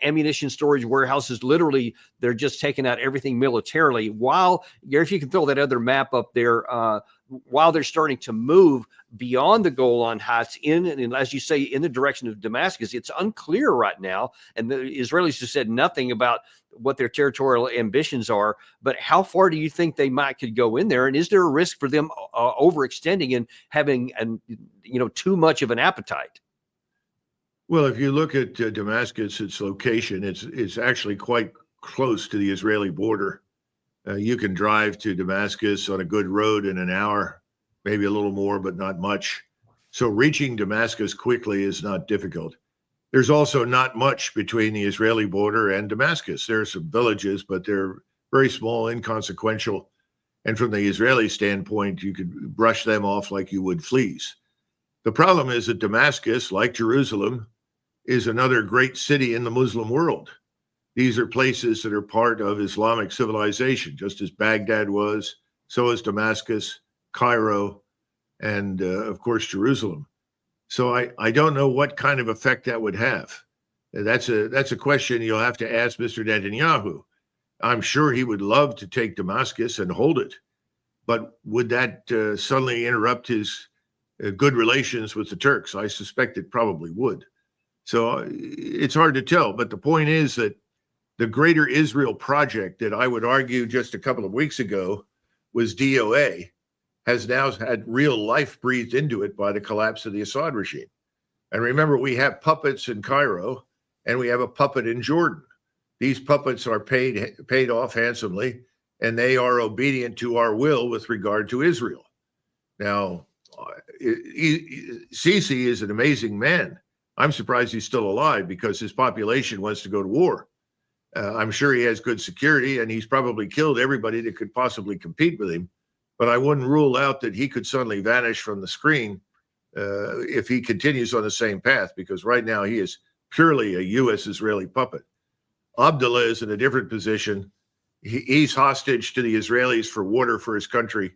ammunition storage warehouses. Literally, they're just taking out everything militarily. While, if you can throw that other map up there, while they're starting to move beyond the Golan Heights and as you say, in the direction of Damascus, it's unclear right now. And the Israelis have said nothing about what their territorial ambitions are. But how far do you think they could go in there? And is there a risk for them overextending and having too much of an appetite? Well, if you look at Damascus, its location, it's actually quite close to the Israeli border. You can drive to Damascus on a good road in an hour, maybe a little more, but not much. So reaching Damascus quickly is not difficult. There's also not much between the Israeli border and Damascus. There are some villages, but they're very small, inconsequential. And from the Israeli standpoint, you could brush them off like you would fleas. The problem is that Damascus, like Jerusalem, is another great city in the Muslim world. These are places that are part of Islamic civilization, just as Baghdad was, so is Damascus, Cairo, and of course, Jerusalem. So I don't know what kind of effect that would have. That's a question you'll have to ask Mr. Netanyahu. I'm sure he would love to take Damascus and hold it, but would that suddenly interrupt his good relations with the Turks? I suspect it probably would. So it's hard to tell. But the point is that the Greater Israel Project that I would argue just a couple of weeks ago was DOA has now had real life breathed into it by the collapse of the Assad regime. And remember, we have puppets in Cairo and we have a puppet in Jordan. These puppets are paid off handsomely, and they are obedient to our will with regard to Israel. Now, Sisi is an amazing man. I'm surprised he's still alive because his population wants to go to war. I'm sure he has good security, and he's probably killed everybody that could possibly compete with him. But I wouldn't rule out that he could suddenly vanish from the screen if he continues on the same path, because right now he is purely a U.S.-Israeli puppet. Abdullah is in a different position. He's hostage to the Israelis for water for his country.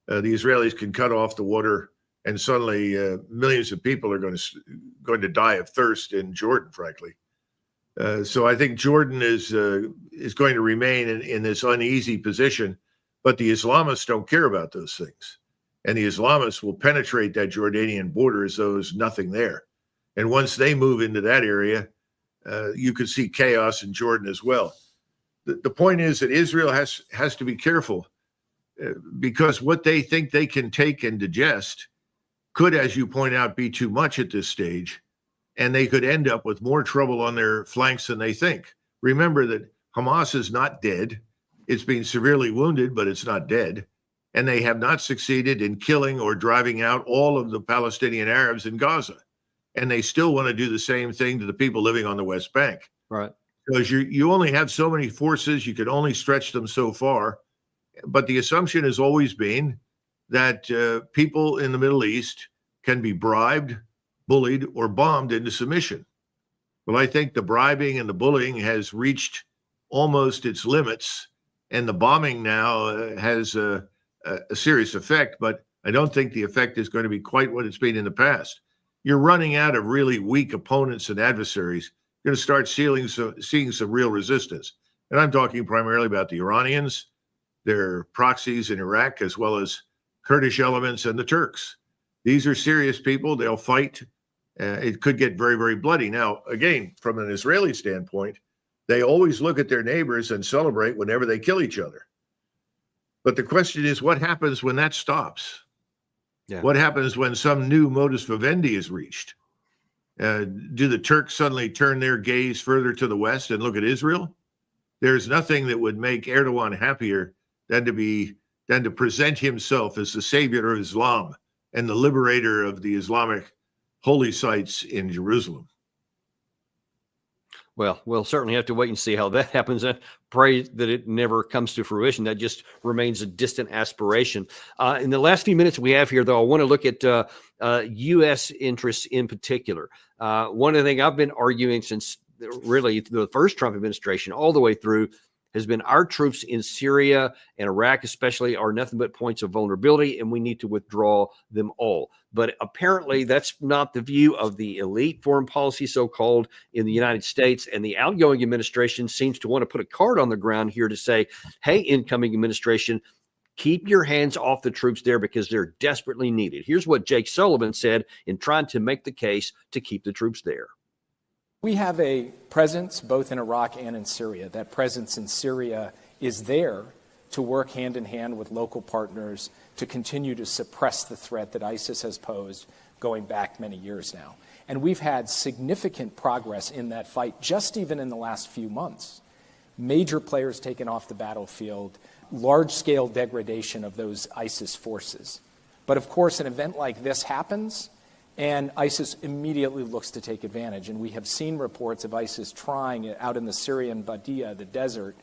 The Israelis can cut off the water, and suddenly millions of people are going to die of thirst in Jordan, frankly. So I think Jordan is going to remain in this uneasy position, but the Islamists don't care about those things. And the Islamists will penetrate that Jordanian border as though there's nothing there. And once they move into that area, you could see chaos in Jordan as well. The point is that Israel has to be careful because what they think they can take and digest could, as you point out, be too much at this stage. And they could end up with more trouble on their flanks than they think. Remember that Hamas is not dead. It's been severely wounded, but it's not dead. And they have not succeeded in killing or driving out all of the Palestinian Arabs in Gaza. And they still want to do the same thing to the people living on the West Bank. Right. Because you only have so many forces, you can only stretch them so far. But the assumption has always been that people in the Middle East can be bribed, bullied, or bombed into submission. Well, I think the bribing and the bullying has reached almost its limits, and the bombing now has a serious effect, but I don't think the effect is going to be quite what it's been in the past. You're running out of really weak opponents and adversaries. You're going to start seeing some real resistance. And I'm talking primarily about the Iranians, their proxies in Iraq, as well as Kurdish elements and the Turks. These are serious people. They'll fight. It could get very, very bloody. Now, again, from an Israeli standpoint, they always look at their neighbors and celebrate whenever they kill each other. But the question is, what happens when that stops? Yeah. What happens when some new modus vivendi is reached? Do the Turks suddenly turn their gaze further to the West and look at Israel? There's nothing that would make Erdogan happier than to present himself as the savior of Islam and the liberator of the Islamic holy sites in Jerusalem. Well, we'll certainly have to wait and see how that happens. And pray that it never comes to fruition. That just remains a distant aspiration. In the last few minutes we have here, though, I want to look at U.S. interests in particular. One of the things I've been arguing since really the first Trump administration all the way through has been our troops in Syria and Iraq especially are nothing but points of vulnerability, and we need to withdraw them all. But apparently that's not the view of the elite foreign policy, so-called, in the United States. And the outgoing administration seems to want to put a card on the ground here to say, hey, incoming administration, keep your hands off the troops there because they're desperately needed. Here's what Jake Sullivan said in trying to make the case to keep the troops there. We have a presence both in Iraq and in Syria. That presence in Syria is there to work hand in hand with local partners to continue to suppress the threat that ISIS has posed going back many years now. And we've had significant progress in that fight just even in the last few months. Major players taken off the battlefield, large-scale degradation of those ISIS forces. But of course, an event like this happens, and ISIS immediately looks to take advantage. And we have seen reports of ISIS trying out in the Syrian Badia, the desert,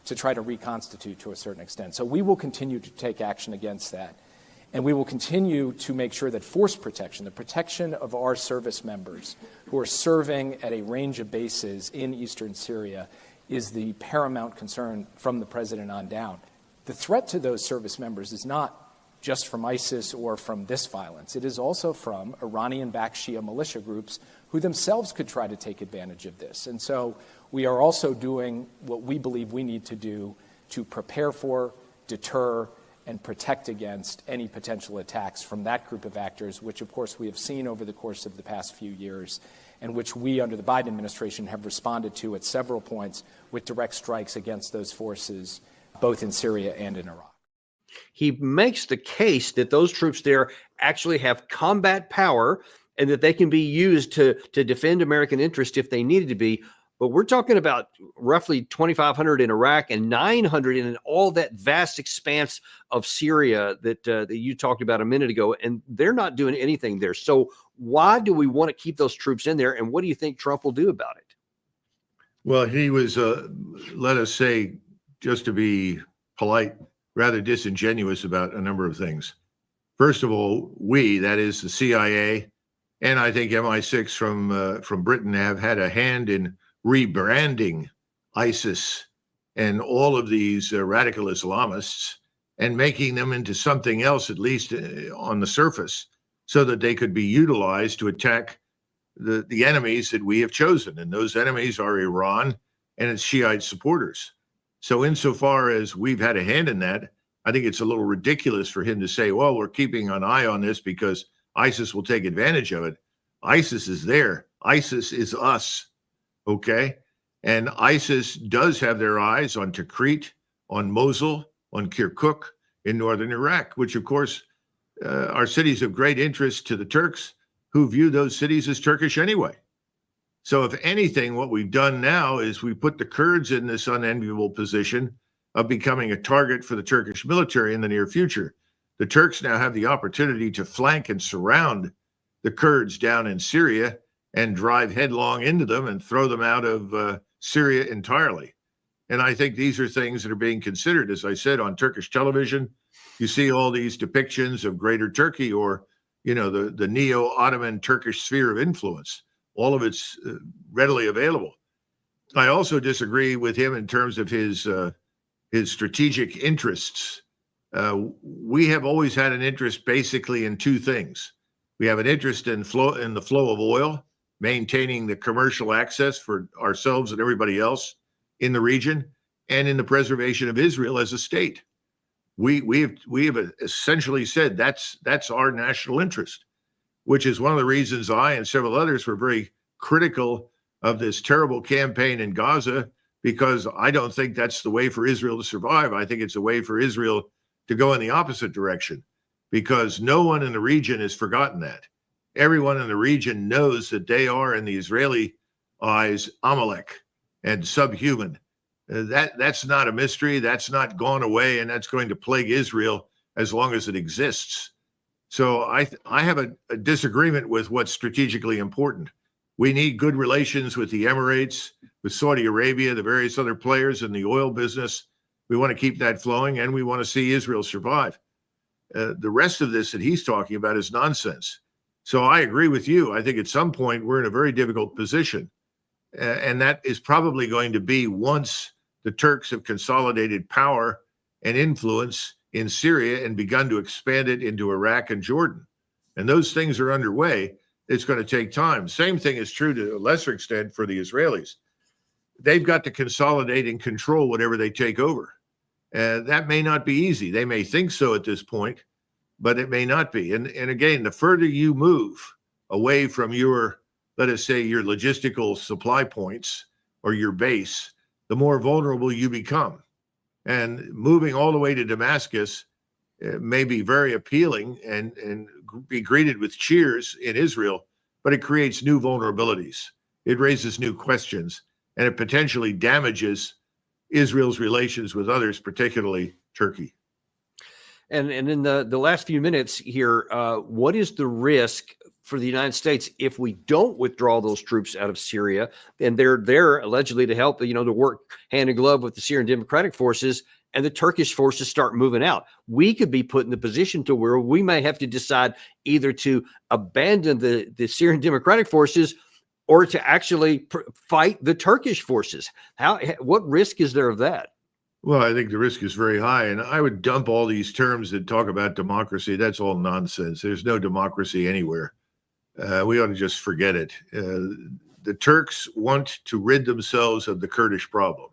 to try to reconstitute to a certain extent. So we will continue to take action against that. And we will continue to make sure that force protection, the protection of our service members who are serving at a range of bases in eastern Syria, is the paramount concern from the president on down. The threat to those service members is not just from ISIS or from this violence. It is also from Iranian-backed Shia militia groups who themselves could try to take advantage of this. And so we are also doing what we believe we need to do to prepare for, deter, and protect against any potential attacks from that group of actors, which of course we have seen over the course of the past few years, and which we under the Biden administration have responded to at several points with direct strikes against those forces, both in Syria and in Iraq. He makes the case that those troops there actually have combat power and that they can be used to defend American interest if they needed to be. But we're talking about roughly 2,500 in Iraq and 900 in all that vast expanse of Syria that you talked about a minute ago, and they're not doing anything there. So why do we want to keep those troops in there, and what do you think Trump will do about it? Well, he was, let us say, just to be polite, rather disingenuous about a number of things. First of all, we, that is the CIA, and I think MI6 from Britain, have had a hand in rebranding ISIS and all of these radical Islamists and making them into something else, at least on the surface, so that they could be utilized to attack the enemies that we have chosen. And those enemies are Iran and its Shiite supporters. So insofar as we've had a hand in that, I think it's a little ridiculous for him to say, well, we're keeping an eye on this because ISIS will take advantage of it. ISIS is there. ISIS is us, okay? And ISIS does have their eyes on Tikrit, on Mosul, on Kirkuk in northern Iraq, which, of course, are cities of great interest to the Turks, who view those cities as Turkish anyway. So if anything, what we've done now is we put the Kurds in this unenviable position of becoming a target for the Turkish military in the near future. The Turks now have the opportunity to flank and surround the Kurds down in Syria and drive headlong into them and throw them out of Syria entirely. And I think these are things that are being considered. As I said, on Turkish television, you see all these depictions of Greater Turkey, or, you know, the neo-Ottoman Turkish sphere of influence. All of it's readily available. I also disagree with him in terms of his strategic interests. We have always had an interest basically in two things. We have an interest in the flow of oil, maintaining the commercial access for ourselves and everybody else in the region, and in the preservation of Israel as a state. We have essentially said that's our national interest, which is one of the reasons I and several others were very critical of this terrible campaign in Gaza, because I don't think that's the way for Israel to survive. I think it's a way for Israel to go in the opposite direction, because no one in the region has forgotten that. Everyone in the region knows that they are, in the Israeli eyes, Amalek and subhuman. That's not a mystery. That's not gone away, and that's going to plague Israel as long as it exists. So I have a disagreement with what's strategically important. We need good relations with the Emirates, with Saudi Arabia, the various other players in the oil business. We want to keep that flowing, and we want to see Israel survive. The rest of this that he's talking about is nonsense. So I agree with you. I think at some point we're in a very difficult position. And that is probably going to be once the Turks have consolidated power and influence in Syria and begun to expand it into Iraq and Jordan. And those things are underway. It's going to take time. Same thing is true to a lesser extent for the Israelis. They've got to consolidate and control whatever they take over. That may not be easy. They may think so at this point, but it may not be. And again, the further you move away from your, let us say, your logistical supply points or your base, the more vulnerable you become. And moving all the way to Damascus may be very appealing and be greeted with cheers in Israel, but it creates new vulnerabilities. It raises new questions, and it potentially damages Israel's relations with others, particularly Turkey. And in the last few minutes here, what is the risk for the United States if we don't withdraw those troops out of Syria? And they're there allegedly to help, to work hand in glove with the Syrian Democratic Forces, and the Turkish forces start moving out. We could be put in the position to where we may have to decide either to abandon the Syrian Democratic Forces or to actually fight the Turkish forces. What risk is there of that? Well, I think the risk is very high, and I would dump all these terms that talk about democracy. That's all nonsense. There's no democracy anywhere. We ought to just forget it. The Turks want to rid themselves of the Kurdish problem.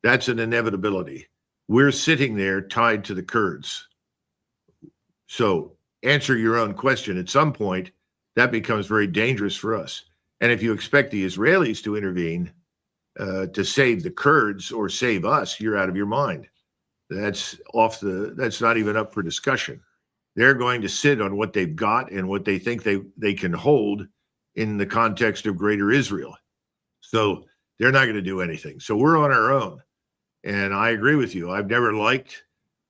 That's an inevitability. We're sitting there tied to the Kurds. So answer your own question. At some point, that becomes very dangerous for us. And if you expect the Israelis to intervene to save the Kurds or save us, you're out of your mind. That's not even up for discussion. They're going to sit on what they've got and what they think they can hold in the context of greater Israel. So they're not going to do anything. So we're on our own. And I agree with you. I've never liked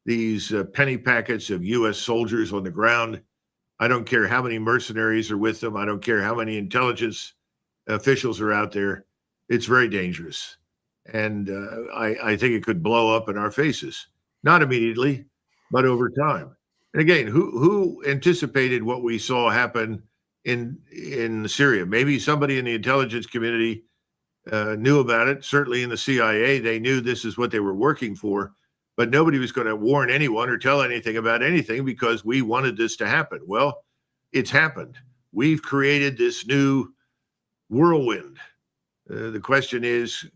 these penny packets of U.S. soldiers on the ground. I don't care how many mercenaries are with them. I don't care how many intelligence officials are out there. It's very dangerous. And I think it could blow up in our faces. Not immediately, but over time. And again, who anticipated what we saw happen in Syria? Maybe somebody in the intelligence community knew about it. Certainly in the CIA, they knew this is what they were working for, but nobody was going to warn anyone or tell anything about anything because we wanted this to happen. Well, it's happened. We've created this new whirlwind. The question is,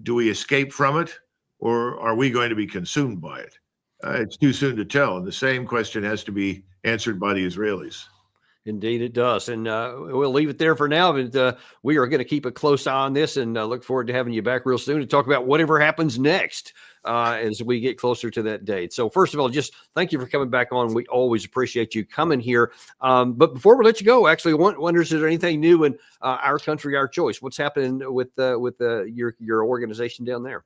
do we escape from it, or are we going to be consumed by it? It's too soon to tell. And the same question has to be answered by the Israelis. Indeed, it does. And we'll leave it there for now. But we are going to keep a close eye on this and look forward to having you back real soon to talk about whatever happens next as we get closer to that date. So first of all, just thank you for coming back on. We always appreciate you coming here. But before we let you go, actually, wonders, is there anything new in Our Country, Our Choice? What's happening with your organization down there?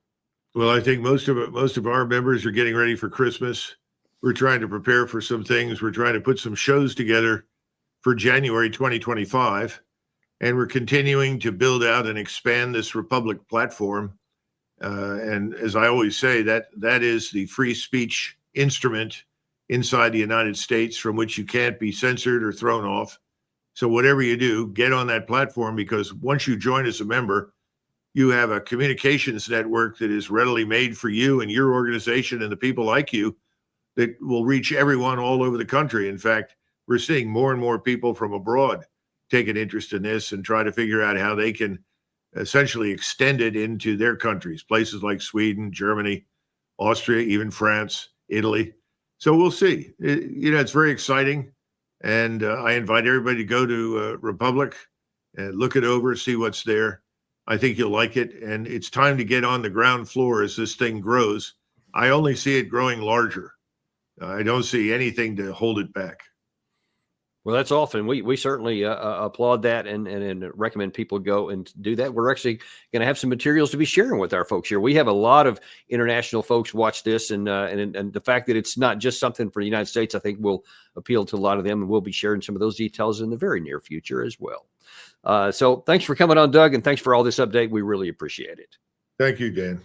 Well, I think most of our members are getting ready for Christmas. We're trying to prepare for some things. We're trying to put some shows together for January 2025, and we're continuing to build out and expand this Republic platform. And as I always say, that is the free speech instrument inside the United States from which you can't be censored or thrown off. So whatever you do, get on that platform, because once you join as a member, you have a communications network that is readily made for you and your organization and the people like you that will reach everyone all over the country. In fact, we're seeing more and more people from abroad take an interest in this and try to figure out how they can essentially extend it into their countries, places like Sweden, Germany, Austria, even France, Italy. So we'll see. It's very exciting. And I invite everybody to go to Republic and look it over, see what's there. I think you'll like it. And it's time to get on the ground floor as this thing grows. I only see it growing larger. I don't see anything to hold it back. Well, that's often. We certainly applaud that and recommend people go and do that. We're actually going to have some materials to be sharing with our folks here. We have a lot of international folks watch this, and the fact that it's not just something for the United States, I think will appeal to a lot of them, and we'll be sharing some of those details in the very near future as well. So thanks for coming on, Doug, and thanks for all this update. We really appreciate it. Thank you, Dan.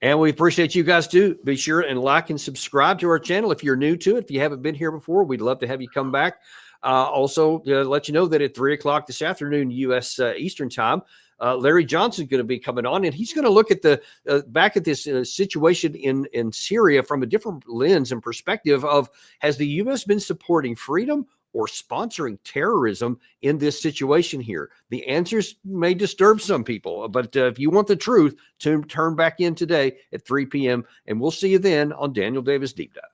And we appreciate you guys too. Be sure and like and subscribe to our channel if you're new to it. If you haven't been here before, we'd love to have you come back. Also, let you know that at 3 o'clock this afternoon, U.S. Eastern time, Larry Johnson's going to be coming on, and he's going to look at the back at this situation in Syria from a different lens and perspective of, has the U.S. been supporting freedom or sponsoring terrorism in this situation here? The answers may disturb some people, but if you want the truth, turn back in today at 3 p.m., and we'll see you then on Daniel Davis Deep Dive.